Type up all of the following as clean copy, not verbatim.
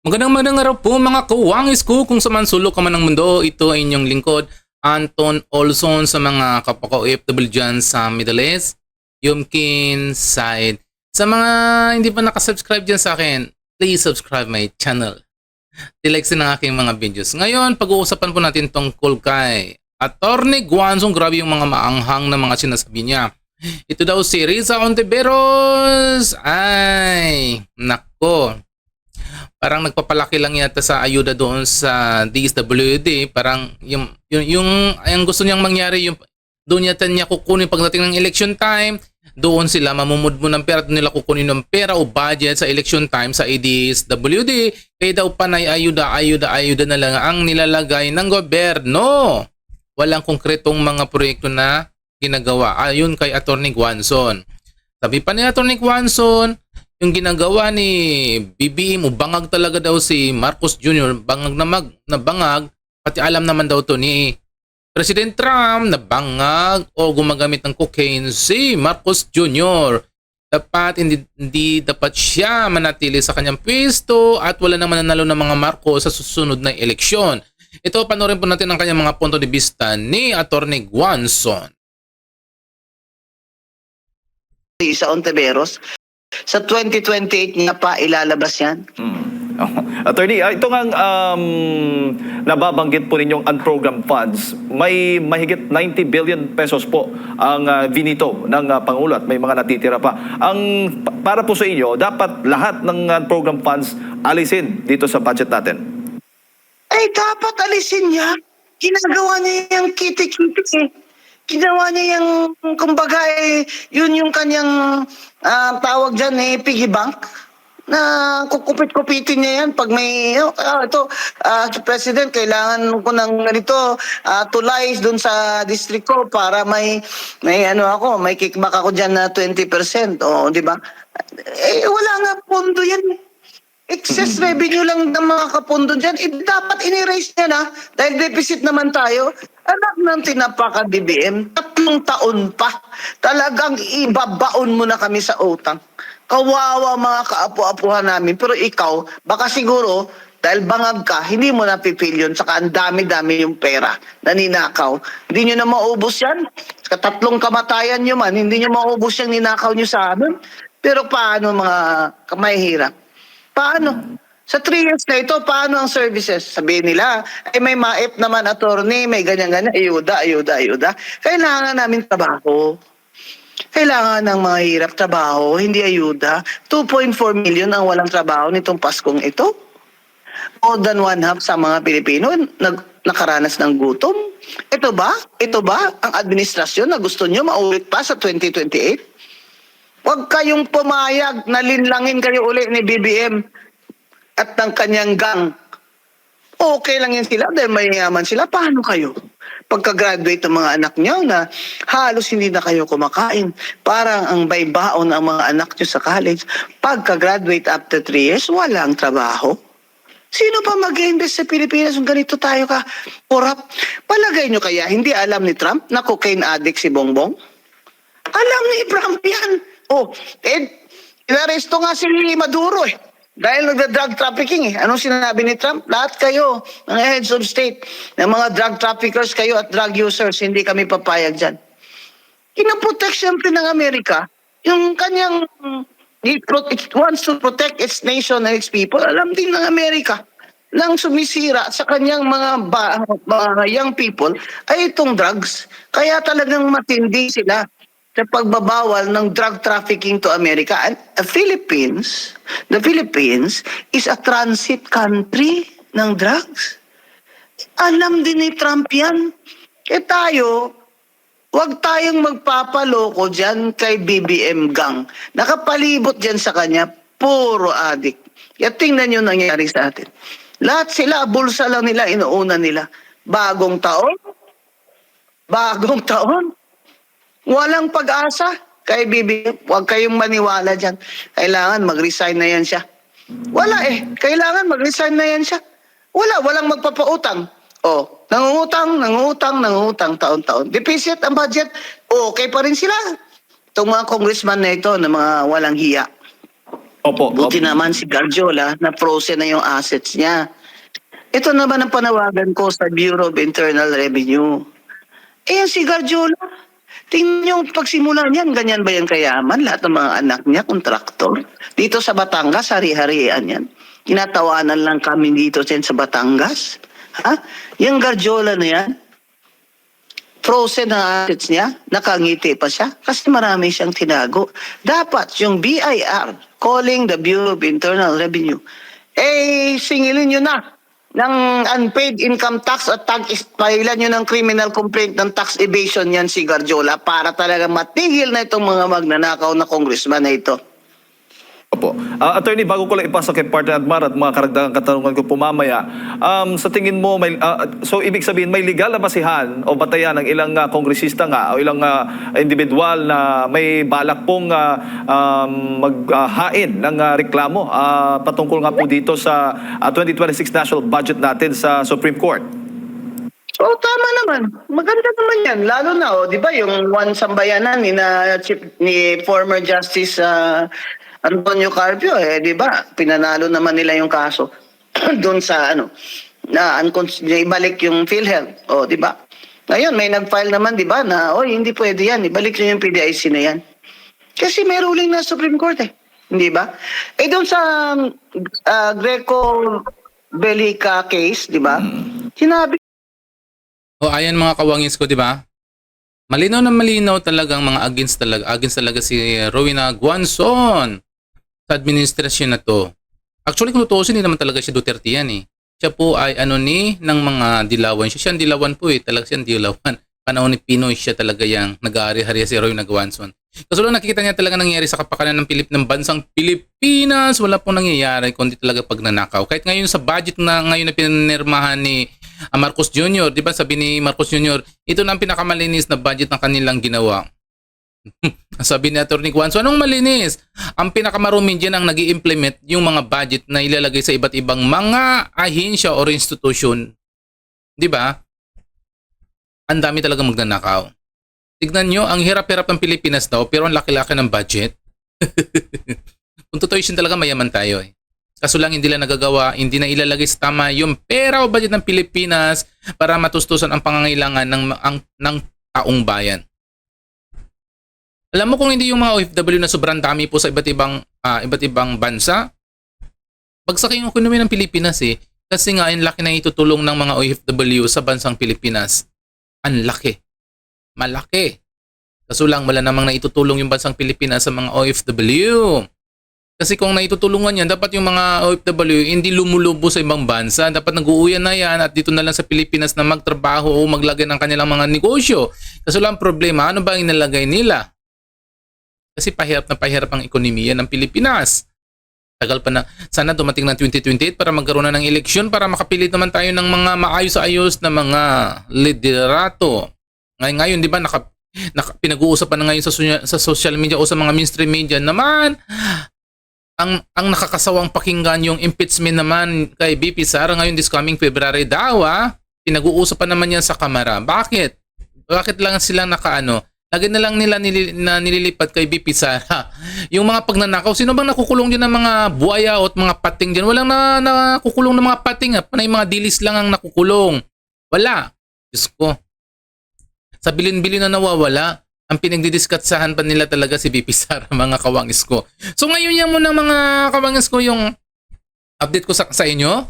Magandang araw po mga kawangis ko kung sa man sulok ka man ng mundo. Ito ay inyong lingkod, Anton Olson sa mga kapwa ko OFW dyan sa Middle East, Yumkin side. Sa mga hindi pa nakasubscribe dyan sa akin, please subscribe my channel. I-like din ang aking mga videos. Ngayon, pag-uusapan po natin tungkol kay Attorney Guanzon. Grabe yung mga maanghang na mga sinasabi niya. Ito daw si Riza Ontiveros. Ay, nako. Parang nagpapalaki lang yata sa ayuda doon sa DSWD. Parang yung gusto niyang mangyari, yung doon yata niya kukunin pagdating ng election time. Doon sila mamumudmo ng pera, doon nila kukunin ng pera o budget sa election time sa DSWD. Kaya daw panay ayuda na lang ang nilalagay ng gobyerno. Walang konkretong mga proyekto na ginagawa. Ayun kay Attorney Guanzon. Sabi pa ni Attorney Guanzon, yung ginagawa ni BBM, bangag talaga daw si Marcos Jr., bangag na bangag, pati alam naman daw to ni President Trump na bangag o gumagamit ng cocaine si Marcos Jr. Dapat hindi dapat siya manatili sa kanyang pwesto at wala naman nanalo ng mga Marcos sa susunod na eleksyon. Ito, panoorin po natin ang kanyang mga punto de vista ni Attorney Guanzon. Sa Ontiveros, sa 2028 niya pa ilalabas yan. Oh. Attorney, ito nga nababanggit po ninyong unprogrammed funds. May mahigit 90 billion pesos po ang vinito ng Pangulo at may mga natitira pa. Para po sa inyo, dapat lahat ng unprogrammed funds alisin dito sa budget natin. Ay, dapat alisin niya. Ginagawa niya yung kiti-kiti eh. Ginawa niya yung, kumbaga yun yung kanyang tawag dyan piggy bank. Na kukupit-kupitin niya yan pag may President, kailangan ko ng ganito tulies dun sa district ko para may kickback ako diyan na 20%, di ba? Wala nga pondo yan. Excess revenue lang ng mga kapondo diyan. Dapat in-erase niya na dahil deficit naman tayo. Anak ng tinapaka BBM, 3 taon pa. Talagang ibabaon mo na kami sa utang. Kawawa mga kaapu-apuhan namin. Pero ikaw, baka siguro, dahil bangag ka, hindi mo napipil yun. Saka ang dami-dami yung pera na ninakaw. Hindi nyo na maubos yan. Saka 3 kamatayan nyo man, hindi nyo maubos yung ninakaw nyo sa amin. Pero paano mga kamahihirap? Paano? Sa 3 years na ito, paano ang services? Sabihin nila, may maip naman attorney, may ganyan-ganyan, ayuda. Kailangan namin trabaho. Kailangan ng mga hirap trabaho, hindi ayuda. 2.4 million ang walang trabaho nitong Paskong ito. More than 1/2 sa mga Pilipino nakaranas ng gutom. Ito ba ang administrasyon na gusto nyo maulit pa sa 2028? Huwag kayong pumayag na linlangin kayo uli ni BBM at ng kanyang gang. Okay lang yan sila dahil mayayaman sila. Paano kayo? Pagka-graduate ng mga anak niyo na halos hindi na kayo kumakain. Parang ang baybaon ang mga anak niyo sa college. Pagka-graduate after 3 years, walang trabaho. Sino pa mag-invest sa Pilipinas kung ganito tayo ka corrupt? Palagay niyo kaya hindi alam ni Trump na cocaine addict si Bongbong? Alam ni Trump yan. Inaresto nga si Maduro dahil nagda-drug trafficking Anong sinabi ni Trump? Lahat kayo, mga heads of state, ng mga drug traffickers kayo at drug users, hindi kami papayag dyan. Kinaprotect siyempre ng Amerika, yung kanyang, it wants to protect its nation and its people. Alam din ng Amerika, nang sumisira sa kanyang mga young people, ay itong drugs. Kaya talagang matindi sila sa pagbabawal ng drug trafficking to America. And the Philippines is a transit country ng drugs. Alam din ni Trump yan. Tayo, huwag tayong magpapaloko dyan kay BBM gang. Nakapalibot dyan sa kanya, puro addict. Kaya tingnan nyo nangyari sa atin. Lahat sila, bulsa lang nila, inuuna nila. Bagong taon, walang pag-asa kay BBM. Huwag kayong maniwala dyan. Kailangan mag-resign na yan siya. Wala Kailangan mag-resign na yan siya. Walang magpapautang. Nangungutang taon-taon. Deficit ang budget. Okay pa rin sila. Itong mga congressman na ito na mga walang hiya. Opo. Buti naman si Garjola na frozen na yung assets niya. Ito naman ang panawagan ko sa Bureau of Internal Revenue. Yan si Garjola. Tingnan niyo yung pagsimula niyan, ganyan ba yan kayaman? Lahat ng mga anak niya, kontraktor. Dito sa Batangas, hari-harian yan. Kinatawanan lang kami dito sa Batangas. Ha? Yung Garjola na yan, frozen na assets niya, nakangiti pa siya kasi marami siyang tinago. Dapat yung BIR calling the Bureau of Internal Revenue, singilin nyo na ng unpaid income tax at pailan nyo ng criminal complaint ng tax evasion yan si Garjola para talaga matigil na itong mga magnanakaw na congressman na ito. Opo. Attorney, bago ko lang ipasa kay Partner Admar at mga karagdagang katanungan ko pumamaya, sa tingin mo, so ibig sabihin, may legal na basihan o batayan ng ilang kongresista nga o ilang individual na may balak pong maghain ng reklamo patungkol nga po dito sa 2026 national budget natin sa Supreme Court? So tama naman. Maganda naman yan. Lalo na, di ba, yung one sambayanan ni former Justice Antonio Carpio, di ba? Pinanalo naman nila yung kaso doon sa na ibalik yung PhilHealth, di ba? Ngayon may nag-file naman, di ba, na hindi pwede yan, ibalik niyo yung PDIC na yan. Kasi may ruling na Supreme Court hindi ba? Doon sa Greco Bellica case, di ba? Sinabi Ayan mga kawangis ko, di ba? Malinaw na malinaw talagang mga against talaga si Rowena Guanzon sa administrasyon na to. Actually, kung tutuusin, hindi naman talaga siya Duterte yan Siya po ay ng mga dilawan. Siya ang dilawan po talaga siyang dilawan. Panahon ni Pinoy siya talaga yung nag-aari-hari si Rowena Guanzon. Kasi lang nakikita niya talaga nangyayari sa kapakanan ng bansang Pilipinas. Wala pong nangyayari kundi talaga pagnanakaw. Kahit ngayon sa budget na ngayon na pinirmahan ni Marcos Jr., di ba sabi ni Marcos Jr., ito na ang pinakamalinis na budget ng kanilang ginawa. Sabi ni Atty. Guanzon, anong malinis? Ang pinakamarumi dyan ang nag-i-implement yung mga budget na ilalagay sa iba't ibang mga ahensya or institusyon. Di ba? Ang dami talaga magnanakaw. Tignan nyo, ang hirap-hirap ng Pilipinas daw, pero ang laki-laki ng budget. Kung totoo yun talaga, mayaman tayo Kaso lang hindi lang nagagawa, hindi na ilalagay sa tama yung pera o budget ng Pilipinas para matustusan ang pangangailangan ng taong bayan. Alam mo kung hindi yung mga OFW na sobrang dami po sa iba't ibang bansa, bagsak yung ekonomi ng Pilipinas Kasi nga yung laki na itutulong ng mga OFW sa bansang Pilipinas. Ang laki. Malaki. Kaso lang wala namang naitutulong yung bansang Pilipinas sa mga OFW. Kasi kung naitutulungan yan, dapat yung mga OFW hindi lumulubo sa ibang bansa. Dapat nag-uuyan na yan at dito na lang sa Pilipinas na magtrabaho o maglagay ng kanilang mga negosyo. Kaso lang problema, ano ba ang inalagay nila? Kasi pahirap na pahirap ang ekonomiya ng Pilipinas. Tagal pa na. Sana dumating ng 2028 para magkaroon na ng eleksyon para makapilit naman tayo ng mga maayos-ayos na mga liderato. Ngayon, di ba, pinag-uusapan na ngayon sa social media o sa mga mainstream media naman, ang nakakasawang pakinggan yung impeachment naman kay BP Sara ngayon this coming February daw pinag-uusapan naman yan sa Kamara. Bakit? Bakit lang sila lagi na lang nila nililipat kay BP Sara. Yung mga pagnanakaw, sino bang nakukulong dyan ng mga buhaya o mga pating dyan? Walang nakukulong ng mga pating. Panay mga dilis lang ang nakukulong. Wala. Diyos ko. Sa bilin-bilin na nawawala, ang pinagdidiskatsahan pa nila talaga si BP Sara, mga kawangis ko. So ngayon yan muna mga kawangis ko yung update ko sa inyo.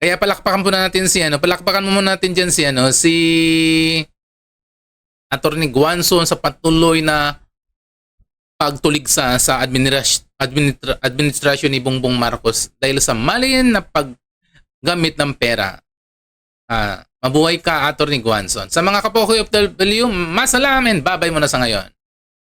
Kaya palakpakan po natin palakpakan mo muna natin dyan si Atty. Guanzon sa patuloy na pagtuligsa sa administrasyon ni Bongbong Marcos dahil sa mali na paggamit ng pera. Mabuhay ka, Atty. Guanzon. Sa mga kapokoy OFW, masalamin. Babay mo na sa ngayon.